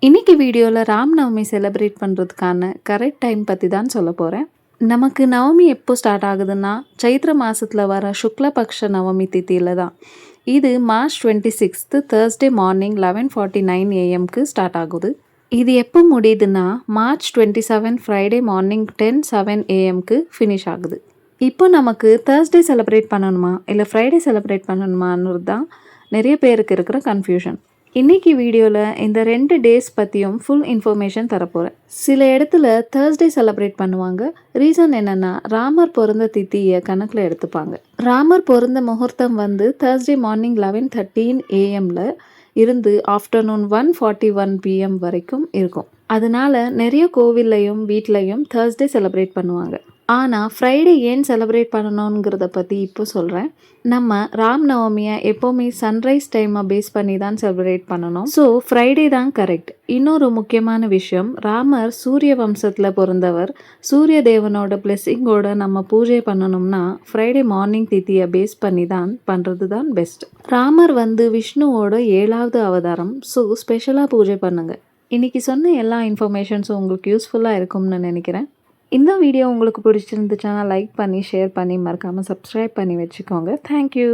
இன்னைக்கு வீடியோவில் ராம்நவமி செலிப்ரேட் பண்ணுறதுக்கான கரெக்ட் டைம் பற்றி தான் சொல்ல போகிறேன். நமக்கு நவமி எப்போ ஸ்டார்ட் ஆகுதுன்னா சைத்திர மாதத்தில் வர சுக்லபக்ஷ நவமி திதியில் தான். இது March 26 Thursday morning 11:49 AM start ஆகுது. இது எப்போ முடியுதுன்னா March 27 Friday morning 10:07 AM finish ஆகுது. இப்போ நமக்கு Thursday செலிப்ரேட் பண்ணணுமா இல்லை ஃப்ரைடே செலிப்ரேட் பண்ணணுமான்றது தான் நிறைய பேருக்கு இருக்கிற கன்ஃபியூஷன். இன்றைக்கி வீடியோவில் இந்த 2 டேஸ் பற்றியும் ஃபுல் இன்ஃபர்மேஷன் தரப்போகிறேன். சில இடத்துல Thursday செலிப்ரேட் பண்ணுவாங்க. ரீசன் என்னென்னா ராமர் பிறந்த திதியை கணக்கில் எடுத்துப்பாங்க. ராமர் பிறந்த முகூர்த்தம் வந்து Thursday மார்னிங் 11:13 AM இருந்து ஆஃப்டர்நூன் 1:41 PM வரைக்கும் இருக்கும். அதனால நிறைய கோவில்லையும் வீட்லையும் Thursday செலிப்ரேட் பண்ணுவாங்க. ஆனால் ஃப்ரைடே ஏன் செலிப்ரேட் பண்ணணுங்கிறத பற்றி இப்போ சொல்கிறேன். நம்ம ராம் நவமியை எப்போவுமே சன்ரைஸ் டைமை பேஸ் பண்ணி தான் செலிப்ரேட் பண்ணணும். ஸோ ஃப்ரைடே தான் கரெக்ட். இன்னொரு முக்கியமான விஷயம், ராமர் சூரிய வம்சத்தில் பிறந்தவர். சூரிய தேவனோட பிளெஸ்ஸிங்கோட நம்ம பூஜை பண்ணணும்னா ஃப்ரைடே மார்னிங் திதியை பேஸ் பண்ணி தான் பண்ணுறது தான் பெஸ்ட். ராமர் வந்து விஷ்ணுவோட 7வது அவதாரம். ஸோ ஸ்பெஷலாக பூஜை பண்ணுங்கள். இன்றைக்கி சொன்ன எல்லா இன்ஃபர்மேஷன்ஸும் உங்களுக்கு யூஸ்ஃபுல்லாக இருக்கும்னு நினைக்கிறேன். இந்த வீடியோ உங்களுக்கு பிடிச்சிருந்துச்சுன்னா லைக் பண்ணி ஷேர் பண்ணி மறக்காமல் சப்ஸ்கிரைப் பண்ணி வச்சுக்கோங்க. தேங்க்யூ.